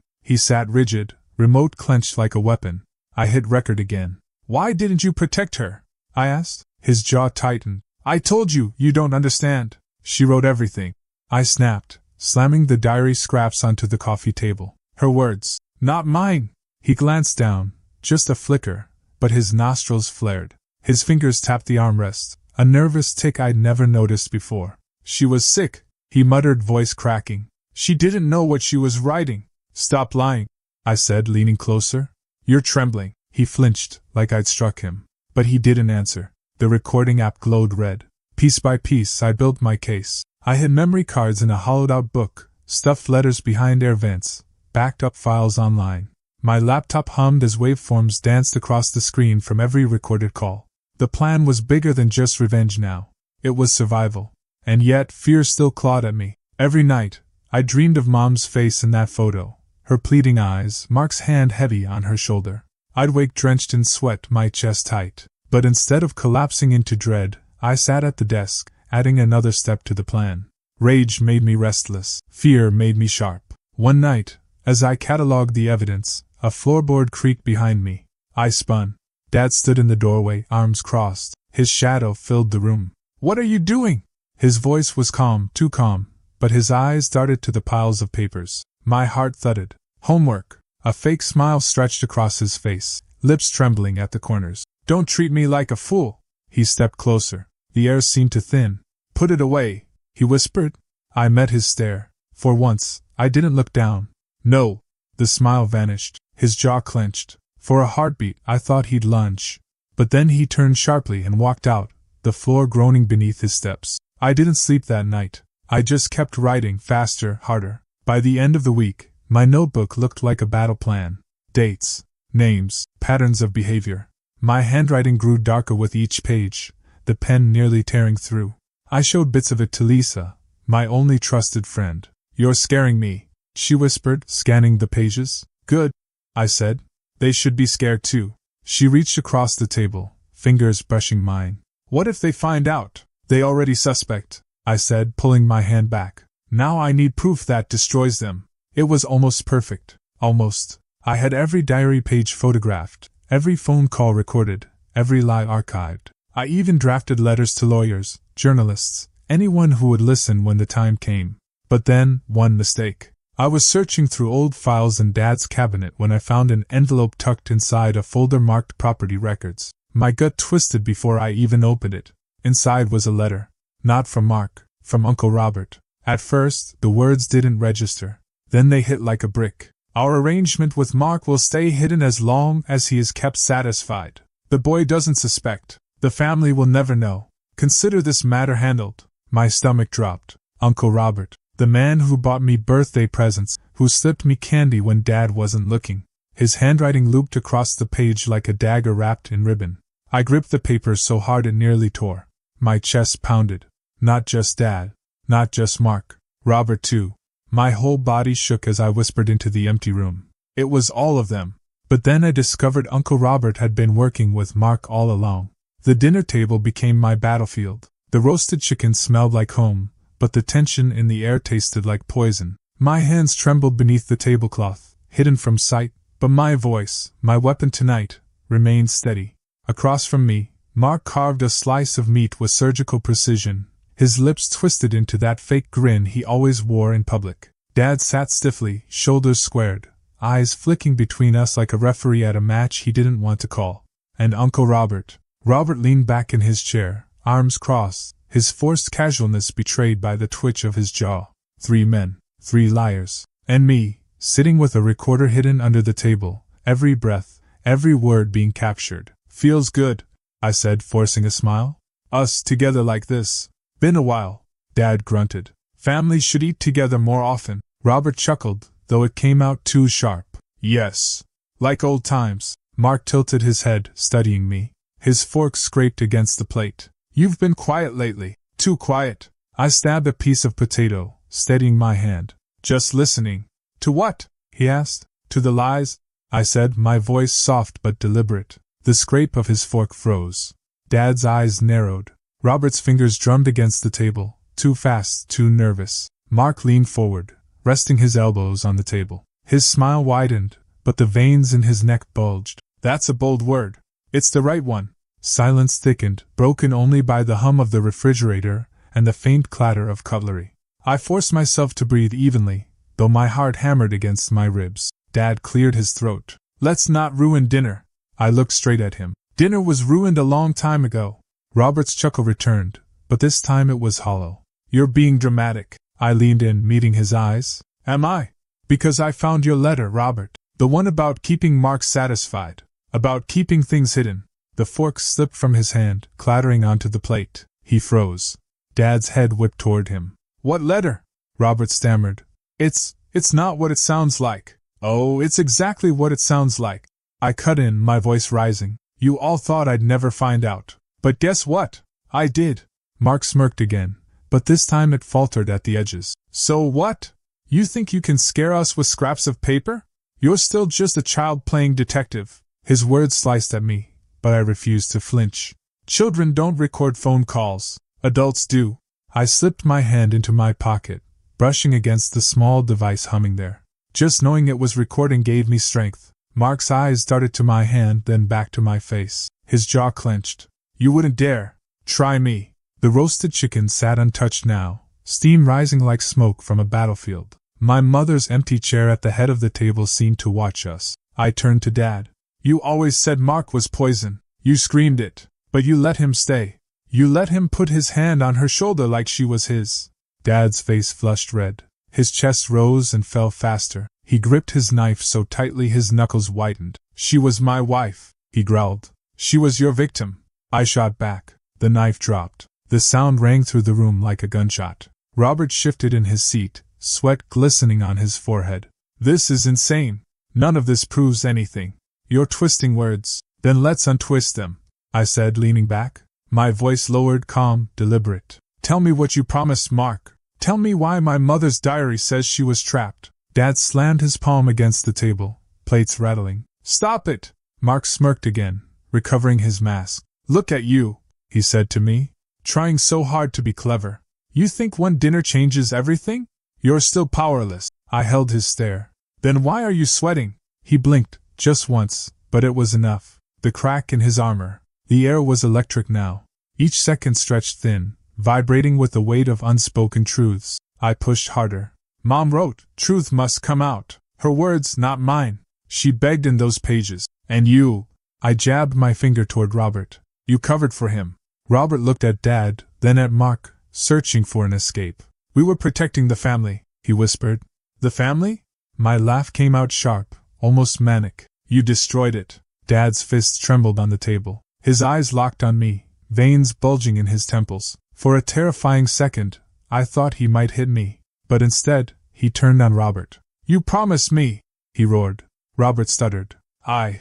He sat rigid, remote clenched like a weapon. I hit record again. Why didn't you protect her? I asked. His jaw tightened. I told you, you don't understand. She wrote everything. I snapped, slamming the diary scraps onto the coffee table. Her words, not mine. He glanced down, just a flicker, but his nostrils flared. His fingers tapped the armrest, a nervous tick I'd never noticed before. She was sick, he muttered, voice cracking. She didn't know what she was writing. Stop lying, I said, leaning closer. You're trembling. He flinched, like I'd struck him. But he didn't answer. The recording app glowed red. Piece by piece, I built my case. I hid memory cards in a hollowed-out book, stuffed letters behind air vents, backed up files online. My laptop hummed as waveforms danced across the screen from every recorded call. The plan was bigger than just revenge now. It was survival. And yet, fear still clawed at me. Every night, I dreamed of Mom's face in that photo, her pleading eyes, Mark's hand heavy on her shoulder. I'd wake drenched in sweat, my chest tight. But instead of collapsing into dread, I sat at the desk, adding another step to the plan. Rage made me restless. Fear made me sharp. One night, as I catalogued the evidence, a floorboard creaked behind me. I spun. Dad stood in the doorway, arms crossed. His shadow filled the room. "What are you doing?" His voice was calm, too calm, but his eyes darted to the piles of papers. My heart thudded. "Homework." A fake smile stretched across his face, lips trembling at the corners. "Don't treat me like a fool." He stepped closer. The air seemed to thin. "Put it away," he whispered. I met his stare. For once, I didn't look down. "No." The smile vanished. His jaw clenched. For a heartbeat, I thought he'd lunge. But then he turned sharply and walked out, the floor groaning beneath his steps. I didn't sleep that night. I just kept writing, faster, harder. By the end of the week, my notebook looked like a battle plan. Dates, names, patterns of behavior. My handwriting grew darker with each page, the pen nearly tearing through. I showed bits of it to Lisa, my only trusted friend. "You're scaring me," she whispered, scanning the pages. "Good," I said. "They should be scared too." She reached across the table, fingers brushing mine. "What if they find out? They already suspect," I said, pulling my hand back. "Now I need proof that destroys them." It was almost perfect. Almost. I had every diary page photographed, every phone call recorded, every lie archived. I even drafted letters to lawyers, journalists, anyone who would listen when the time came. But then, one mistake. I was searching through old files in Dad's cabinet when I found an envelope tucked inside a folder marked property records. My gut twisted before I even opened it. Inside was a letter. Not from Mark, from Uncle Robert. At first, the words didn't register. Then they hit like a brick. "Our arrangement with Mark will stay hidden as long as he is kept satisfied. The boy doesn't suspect. The family will never know. Consider this matter handled." My stomach dropped. Uncle Robert. The man who bought me birthday presents, who slipped me candy when Dad wasn't looking. His handwriting looped across the page like a dagger wrapped in ribbon. I gripped the paper so hard it nearly tore. My chest pounded. Not just Dad. Not just Mark. Robert too. My whole body shook as I whispered into the empty room. It was all of them. But then I discovered Uncle Robert had been working with Mark all along. The dinner table became my battlefield. The roasted chicken smelled like home, but the tension in the air tasted like poison. My hands trembled beneath the tablecloth, hidden from sight, but my voice, my weapon tonight, remained steady. Across from me, Mark carved a slice of meat with surgical precision, his lips twisted into that fake grin he always wore in public. Dad sat stiffly, shoulders squared, eyes flicking between us like a referee at a match he didn't want to call. And Uncle Robert. Robert leaned back in his chair, arms crossed, his forced casualness betrayed by the twitch of his jaw. 3 men, 3 liars, and me, sitting with a recorder hidden under the table, every breath, every word being captured. "Feels good," I said, forcing a smile. "Us together like this. Been a while," Dad grunted. "Families should eat together more often." Robert chuckled, though it came out too sharp. "Yes. Like old times." Mark tilted his head, studying me. His fork scraped against the plate. "You've been quiet lately. Too quiet." I stabbed a piece of potato, steadying my hand. "Just listening." "To what?" he asked. "To the lies," I said, my voice soft but deliberate. The scrape of his fork froze. Dad's eyes narrowed. Robert's fingers drummed against the table, too fast, too nervous. Mark leaned forward, resting his elbows on the table. His smile widened, but the veins in his neck bulged. "That's a bold word." "It's the right one." Silence thickened, broken only by the hum of the refrigerator and the faint clatter of cutlery. I forced myself to breathe evenly, though my heart hammered against my ribs. Dad cleared his throat. "Let's not ruin dinner." I looked straight at him. "Dinner was ruined a long time ago." Robert's chuckle returned, but this time it was hollow. "You're being dramatic." I leaned in, meeting his eyes. "Am I?" "Because I found your letter, Robert. The one about keeping Mark satisfied. About keeping things hidden." The fork slipped from his hand, clattering onto the plate. He froze. Dad's head whipped toward him. "What letter?" Robert stammered. It's not what it sounds like." "Oh, it's exactly what it sounds like." I cut in, my voice rising. "You all thought I'd never find out. But guess what? I did." Mark smirked again, but this time it faltered at the edges. "So what? You think you can scare us with scraps of paper? You're still just a child playing detective." His words sliced at me, but I refused to flinch. Children don't record phone calls. Adults do. I slipped my hand into my pocket, brushing against the small device humming there. Just knowing it was recording gave me strength. Mark's eyes darted to my hand, then back to my face. His jaw clenched. You wouldn't dare. Try me. The roasted chicken sat untouched now, steam rising like smoke from a battlefield. My mother's empty chair at the head of the table seemed to watch us. I turned to Dad. You always said Mark was poison. You screamed it. But you let him stay. You let him put his hand on her shoulder like she was his. Dad's face flushed red. His chest rose and fell faster. He gripped his knife so tightly his knuckles whitened. She was my wife, he growled. She was your victim. I shot back. The knife dropped. The sound rang through the room like a gunshot. Robert shifted in his seat, sweat glistening on his forehead. This is insane. None of this proves anything. You're twisting words. Then let's untwist them, I said, leaning back. My voice lowered, calm, deliberate. Tell me what you promised Mark. Tell me why my mother's diary says she was trapped. Dad slammed his palm against the table, plates rattling. Stop it! Mark smirked again, recovering his mask. Look at you, he said to me. Trying so hard to be clever. You think one dinner changes everything? You're still powerless. I held his stare. Then why are you sweating? He blinked, just once, but it was enough. The crack in his armor. The air was electric now. Each second stretched thin, vibrating with the weight of unspoken truths. I pushed harder. Mom wrote, truth must come out. Her words, not mine. She begged in those pages. And you. I jabbed my finger toward Robert. You covered for him. Robert looked at Dad, then at Mark, searching for an escape. We were protecting the family, he whispered. The family? My laugh came out sharp, almost manic. You destroyed it. Dad's fists trembled on the table. His eyes locked on me, veins bulging in his temples. For a terrifying second, I thought he might hit me. But instead, he turned on Robert. You promised me, he roared. Robert stuttered. I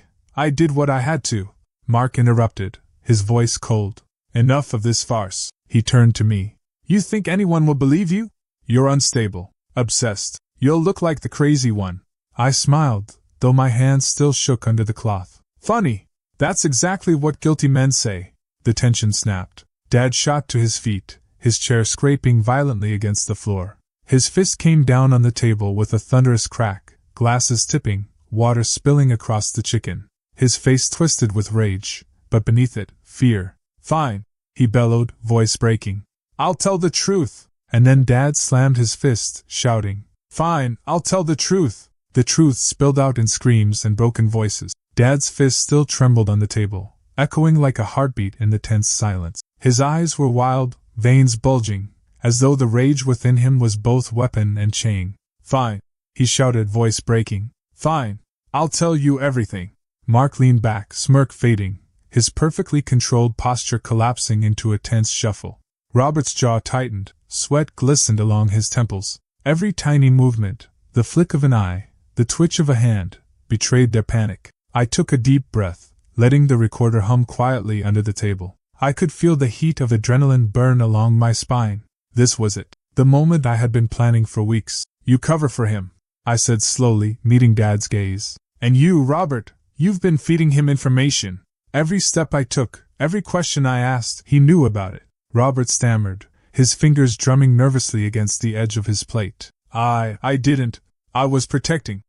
did what I had to. Mark interrupted, his voice cold. Enough of this farce. He turned to me. You think anyone will believe you? You're unstable, obsessed. You'll look like the crazy one. I smiled, though my hands still shook under the cloth. Funny. That's exactly what guilty men say. The tension snapped. Dad shot to his feet, his chair scraping violently against the floor. His fist came down on the table with a thunderous crack, glasses tipping, water spilling across the chicken. His face twisted with rage, but beneath it, fear. Fine, he bellowed, voice breaking. I'll tell the truth. And then Dad slammed his fist, shouting. Fine, I'll tell the truth. The truth spilled out in screams and broken voices. Dad's fist still trembled on the table, echoing like a heartbeat in the tense silence. His eyes were wild, veins bulging, as though the rage within him was both weapon and chain. Fine, he shouted, voice breaking. Fine, I'll tell you everything. Mark leaned back, smirk fading, his perfectly controlled posture collapsing into a tense shuffle. Robert's jaw tightened, sweat glistened along his temples. Every tiny movement, the flick of an eye, the twitch of a hand, betrayed their panic. I took a deep breath, letting the recorder hum quietly under the table. I could feel the heat of adrenaline burn along my spine. This was it. The moment I had been planning for weeks. You cover for him, I said slowly, meeting Dad's gaze. And you, Robert, you've been feeding him information. Every step I took, every question I asked, he knew about it. Robert stammered, his fingers drumming nervously against the edge of his plate. I didn't. I was protecting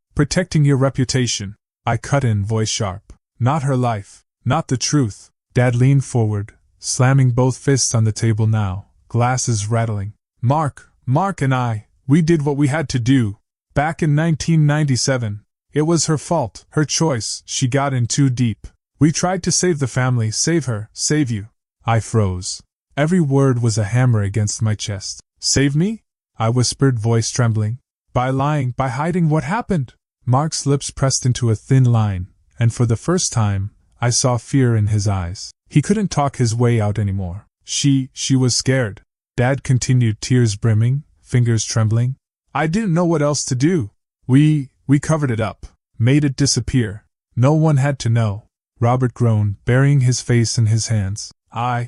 your reputation. I cut in, voice sharp. Not her life. Not the truth. Dad leaned forward, slamming both fists on the table now, glasses rattling. Mark and I, we did what we had to do. Back in 1997. It was her fault, her choice. She got in too deep. We tried to save the family, save her, save you. I froze. Every word was a hammer against my chest. Save me? I whispered, voice trembling. By lying, by hiding what happened? Mark's lips pressed into a thin line, and for the first time, I saw fear in his eyes. He couldn't talk his way out anymore. She was scared. Dad continued, tears brimming, fingers trembling. I didn't know what else to do. We covered it up, made it disappear. No one had to know. Robert groaned, burying his face in his hands.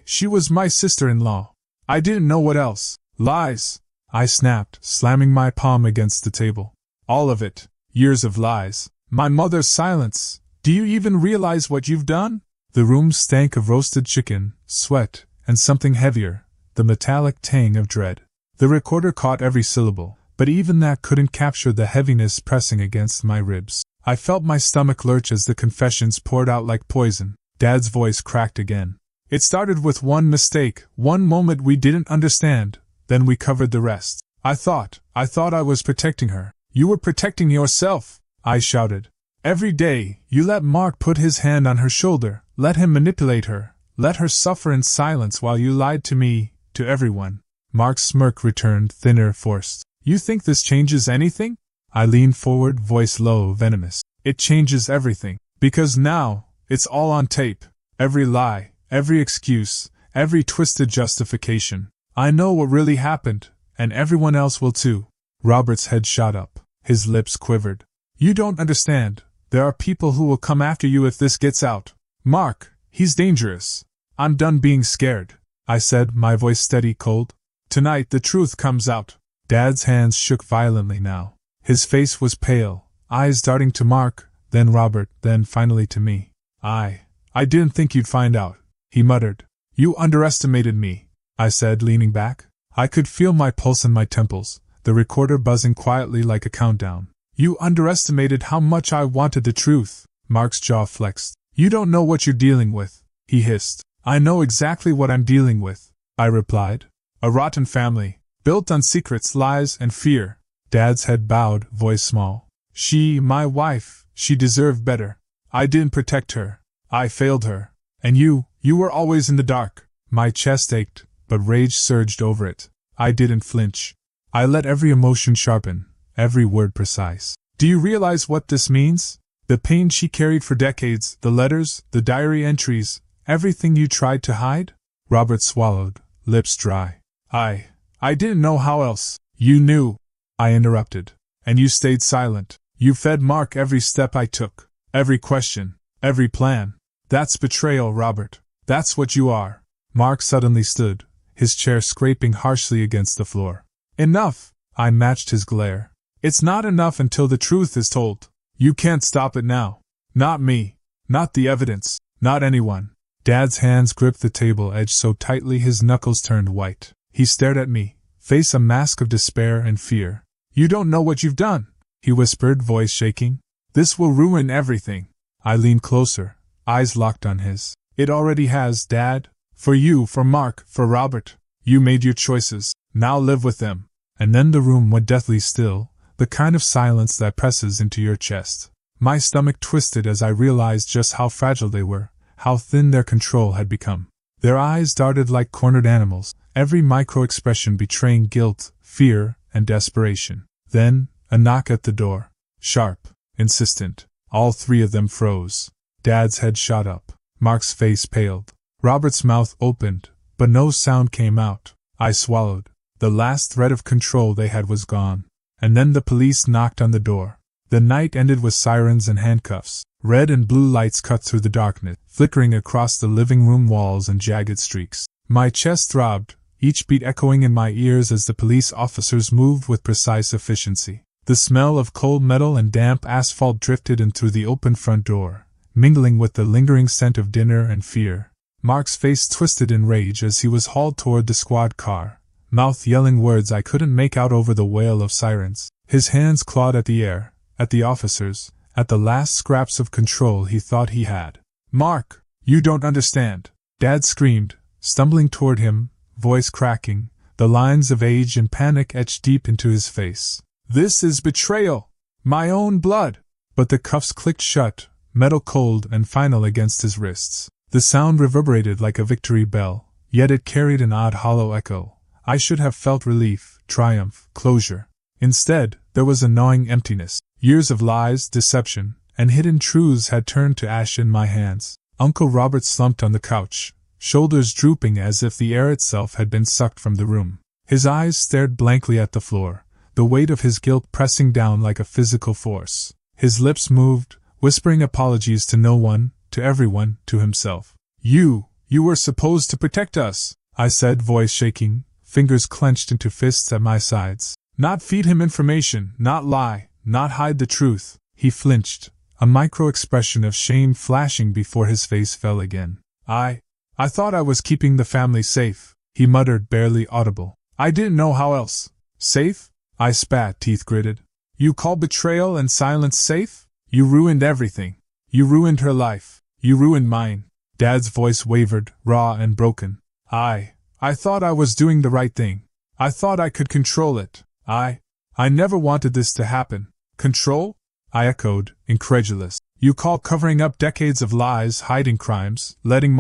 She was my sister-in-law. I didn't know what else. Lies. I snapped, slamming my palm against the table. All of it. Years of lies. My mother's silence. Do you even realize what you've done? The room stank of roasted chicken, sweat, and something heavier, the metallic tang of dread. The recorder caught every syllable, but even that couldn't capture the heaviness pressing against my ribs. I felt my stomach lurch as the confessions poured out like poison. Dad's voice cracked again. It started with one mistake, one moment we didn't understand, then we covered the rest. I thought I was protecting her. You were protecting yourself, I shouted. Every day, you let Mark put his hand on her shoulder, let him manipulate her, let her suffer in silence while you lied to me, to everyone. Mark's smirk returned, thinner, forced. You think this changes anything? I leaned forward, voice low, venomous. It changes everything. Because now, it's all on tape. Every lie, every excuse, every twisted justification. I know what really happened, and everyone else will too. Robert's head shot up. His lips quivered. You don't understand. There are people who will come after you if this gets out. Mark, he's dangerous. I'm done being scared, I said, my voice steady, cold. Tonight the truth comes out. Dad's hands shook violently now. His face was pale, eyes darting to Mark, then Robert, then finally to me. I didn't think you'd find out, he muttered. You underestimated me, I said, leaning back. I could feel my pulse in my temples, the recorder buzzing quietly like a countdown. You underestimated how much I wanted the truth. Mark's jaw flexed. You don't know what you're dealing with, he hissed. I know exactly what I'm dealing with, I replied. A rotten family, built on secrets, lies, and fear. Dad's head bowed, voice small. She, my wife, she deserved better. I didn't protect her. I failed her. And you were always in the dark. My chest ached, but rage surged over it. I didn't flinch. I let every emotion sharpen, every word precise. Do you realize what this means? The pain she carried for decades, the letters, the diary entries, everything you tried to hide? Robert swallowed, lips dry. I didn't know how else. You knew, I interrupted. And you stayed silent. You fed Mark every step I took, every question, every plan. That's betrayal, Robert. That's what you are. Mark suddenly stood, his chair scraping harshly against the floor. Enough! I matched his glare. It's not enough until the truth is told. You can't stop it now. Not me. Not the evidence. Not anyone. Dad's hands gripped the table edge so tightly his knuckles turned white. He stared at me, face a mask of despair and fear. You don't know what you've done, he whispered, voice shaking. This will ruin everything. I leaned closer, eyes locked on his. It already has, Dad. For you, for Mark, for Robert. You made your choices. Now live with them. And then the room went deathly still, the kind of silence that presses into your chest. My stomach twisted as I realized just how fragile they were, how thin their control had become. Their eyes darted like cornered animals, every micro-expression betraying guilt, fear, and desperation. Then, a knock at the door. Sharp, insistent. All three of them froze. Dad's head shot up. Mark's face paled. Robert's mouth opened, but no sound came out. I swallowed. The last thread of control they had was gone. And then the police knocked on the door. The night ended with sirens and handcuffs. Red and blue lights cut through the darkness, flickering across the living room walls in jagged streaks. My chest throbbed, each beat echoing in my ears as the police officers moved with precise efficiency. The smell of cold metal and damp asphalt drifted in through the open front door, mingling with the lingering scent of dinner and fear. Mark's face twisted in rage as he was hauled toward the squad car, mouth yelling words I couldn't make out over the wail of sirens. His hands clawed at the air, at the officers, at the last scraps of control he thought he had. Mark, you don't understand, Dad screamed, stumbling toward him, voice cracking, the lines of age and panic etched deep into his face. This is betrayal! My own blood! But the cuffs clicked shut, metal cold and final against his wrists. The sound reverberated like a victory bell, yet it carried an odd hollow echo. I should have felt relief, triumph, closure. Instead, there was a gnawing emptiness. Years of lies, deception, and hidden truths had turned to ash in my hands. Uncle Robert slumped on the couch, shoulders drooping as if the air itself had been sucked from the room. His eyes stared blankly at the floor, the weight of his guilt pressing down like a physical force. His lips moved, whispering apologies to no one, to everyone, to himself. You were supposed to protect us, I said, voice shaking, fingers clenched into fists at my sides. Not feed him information, not lie, not hide the truth. He flinched, a micro-expression of shame flashing before his face fell again. I thought I was keeping the family safe, he muttered, barely audible. I didn't know how else. Safe? I spat, teeth gritted. You call betrayal and silence safe? You ruined everything. You ruined her life. You ruined mine. Dad's voice wavered, raw and broken. I thought I was doing the right thing. I thought I could control it. I never wanted this to happen. Control? I echoed, incredulous. You call covering up decades of lies, hiding crimes, letting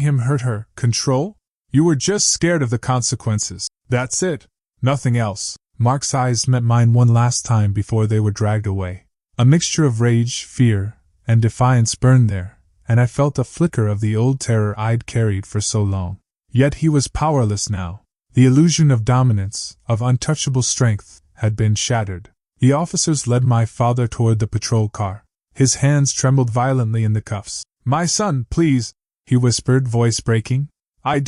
him hurt her, control? You were just scared of the consequences. That's it. Nothing else. Mark's eyes met mine one last time before they were dragged away. A mixture of rage, fear, and defiance burned there, and I felt a flicker of the old terror I'd carried for so long. Yet he was powerless now. The illusion of dominance, of untouchable strength, had been shattered. The officers led my father toward the patrol car. His hands trembled violently in the cuffs. My son, please, he whispered, voice breaking. I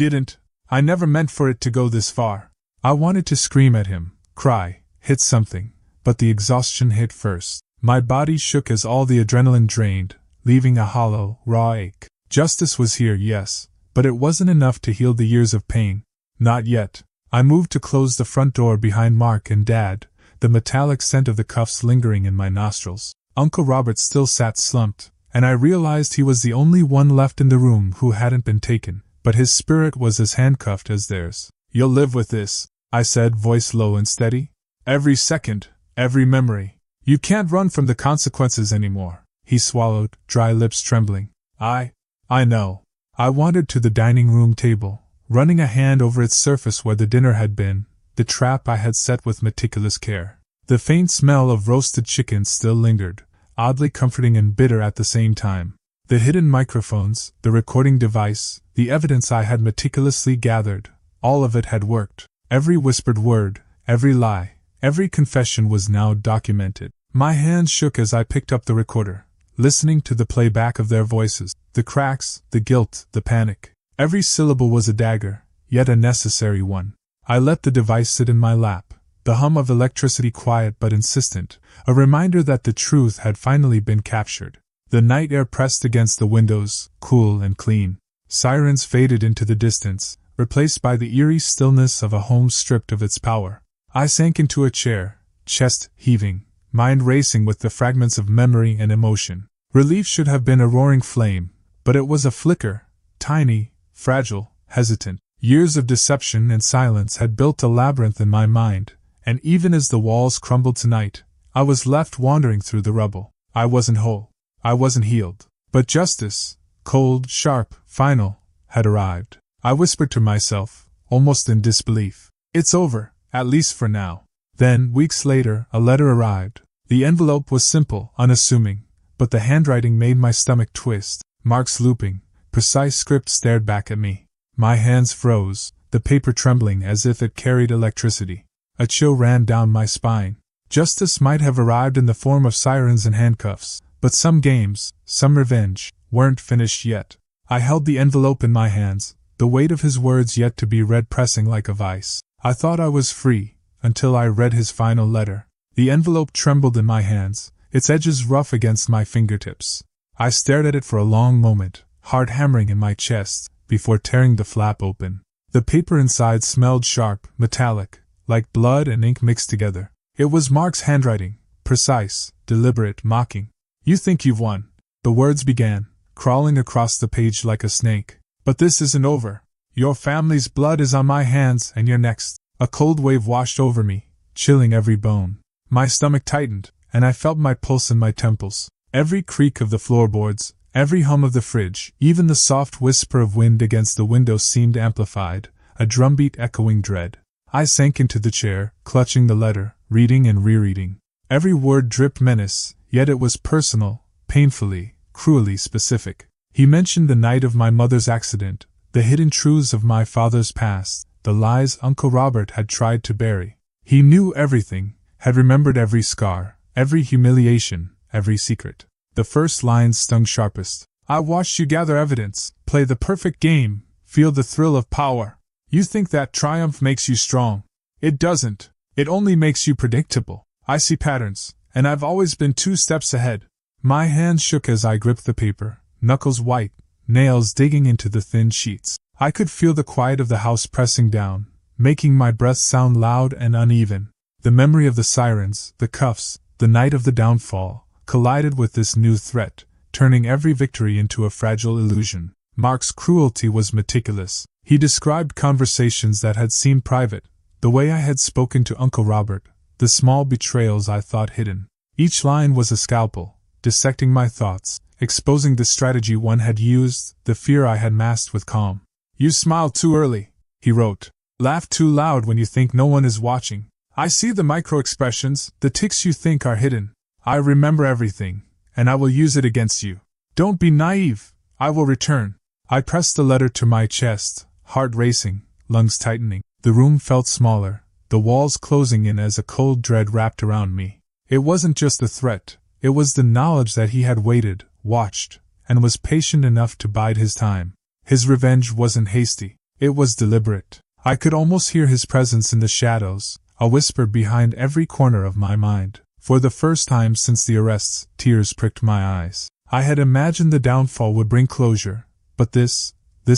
never meant for it to go this far. I wanted to scream at him, cry, hit something, but the exhaustion hit first. My body shook as all the adrenaline drained, leaving a hollow, raw ache. Justice was here, yes, but it wasn't enough to heal the years of pain. Not yet. I moved to close the front door behind Mark and Dad, the metallic scent of the cuffs lingering in my nostrils. Uncle Robert still sat slumped, and I realized he was the only one left in the room who hadn't been taken, but his spirit was as handcuffed as theirs. You'll live with this, I said, voice low and steady. Every second, every memory. You can't run from the consequences anymore. He swallowed, dry lips trembling. I know. I wandered to the dining room table, running a hand over its surface where the dinner had been, the trap I had set with meticulous care. The faint smell of roasted chicken still lingered, oddly comforting and bitter at the same time. The hidden microphones, the recording device, the evidence I had meticulously gathered, all of it had worked. Every whispered word, every lie, every confession was now documented. My hands shook as I picked up the recorder, listening to the playback of their voices, the cracks, the guilt, the panic. Every syllable was a dagger, yet a necessary one. I let the device sit in my lap, the hum of electricity quiet but insistent, a reminder that the truth had finally been captured. The night air pressed against the windows, cool and clean. Sirens faded into the distance, replaced by the eerie stillness of a home stripped of its power. I sank into a chair, chest heaving, mind racing with the fragments of memory and emotion. Relief should have been a roaring flame, but it was a flicker, tiny, fragile, hesitant. Years of deception and silence had built a labyrinth in my mind, and even as the walls crumbled tonight, I was left wandering through the rubble. I wasn't whole. I wasn't healed. But justice, cold, sharp, final, had arrived. I whispered to myself, almost in disbelief. It's over, at least for now. Then, weeks later, a letter arrived. The envelope was simple, unassuming, but the handwriting made my stomach twist. Mark's looping, precise script stared back at me. My hands froze, the paper trembling as if it carried electricity. A chill ran down my spine. Justice might have arrived in the form of sirens and handcuffs, but some games, some revenge, weren't finished yet. I held the envelope in my hands, the weight of his words yet to be read pressing like a vice. I thought I was free, until I read his final letter. The envelope trembled in my hands, its edges rough against my fingertips. I stared at it for a long moment, heart hammering in my chest, before tearing the flap open. The paper inside smelled sharp, metallic, like blood and ink mixed together. It was Mark's handwriting, precise, deliberate, mocking. You think you've won, the words began, crawling across the page like a snake. But this isn't over. Your family's blood is on my hands and you're next. A cold wave washed over me, chilling every bone. My stomach tightened, and I felt my pulse in my temples. Every creak of the floorboards, every hum of the fridge, even the soft whisper of wind against the window seemed amplified, a drumbeat echoing dread. I sank into the chair, clutching the letter, reading and rereading. Every word dripped menace, yet it was personal, painfully, cruelly specific. He mentioned the night of my mother's accident, the hidden truths of my father's past, the lies Uncle Robert had tried to bury. He knew everything, had remembered every scar, every humiliation, every secret. The first lines stung sharpest. I watched you gather evidence, play the perfect game, feel the thrill of power. You think that triumph makes you strong. It doesn't. It only makes you predictable. I see patterns, and I've always been 2 steps ahead. My hand shook as I gripped the paper, knuckles white, nails digging into the thin sheets. I could feel the quiet of the house pressing down, making my breath sound loud and uneven. The memory of the sirens, the cuffs, the night of the downfall, collided with this new threat, turning every victory into a fragile illusion. Mark's cruelty was meticulous. He described conversations that had seemed private, the way I had spoken to Uncle Robert, the small betrayals I thought hidden. Each line was a scalpel, dissecting my thoughts, exposing the strategy one had used, the fear I had masked with calm. "You smile too early," he wrote. "Laugh too loud when you think no one is watching. I see the micro-expressions, the tics you think are hidden. I remember everything, and I will use it against you. Don't be naive, I will return." I pressed the letter to my chest, heart racing, lungs tightening. The room felt smaller, the walls closing in as a cold dread wrapped around me. It wasn't just a threat, it was the knowledge that he had waited, watched, and was patient enough to bide his time. His revenge wasn't hasty, it was deliberate. I could almost hear his presence in the shadows, a whisper behind every corner of my mind. For the first time since the arrests, tears pricked my eyes. I had imagined the downfall would bring closure, but this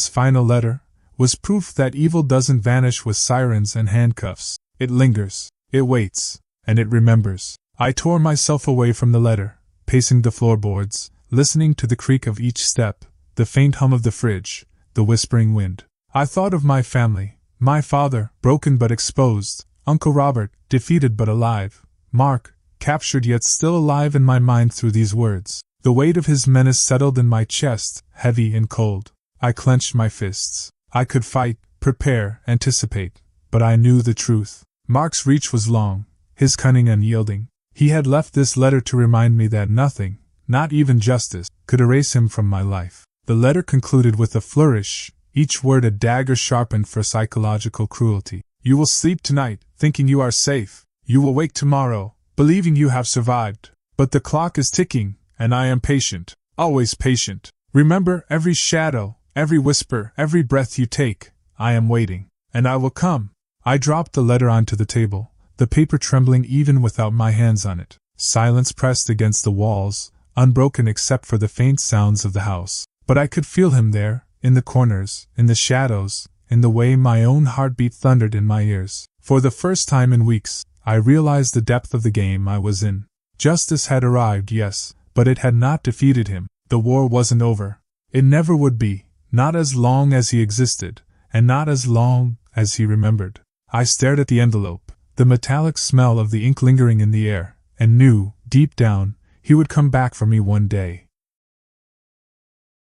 final letter, was proof that evil doesn't vanish with sirens and handcuffs. It lingers, it waits, and it remembers. I tore myself away from the letter, pacing the floorboards, listening to the creak of each step, the faint hum of the fridge, the whispering wind. I thought of my family, my father, broken but exposed, Uncle Robert, defeated but alive, Mark, captured yet still alive in my mind through these words. The weight of his menace settled in my chest, heavy and cold. I clenched my fists. I could fight, prepare, anticipate, but I knew the truth. Mark's reach was long, his cunning unyielding. He had left this letter to remind me that nothing, not even justice, could erase him from my life. The letter concluded with a flourish, each word a dagger sharpened for psychological cruelty. "You will sleep tonight, thinking you are safe. You will wake tomorrow, believing you have survived. But the clock is ticking, and I am patient, always patient. Remember every shadow, every whisper, every breath you take. I am waiting, and I will come." I dropped the letter onto the table, the paper trembling even without my hands on it. Silence pressed against the walls, unbroken except for the faint sounds of the house. But I could feel him there, in the corners, in the shadows, in the way my own heartbeat thundered in my ears. For the first time in weeks, I realized the depth of the game I was in. Justice had arrived, yes, but it had not defeated him. The war wasn't over. It never would be, not as long as he existed, and not as long as he remembered. I stared at the envelope, the metallic smell of the ink lingering in the air, and knew, deep down, he would come back for me one day.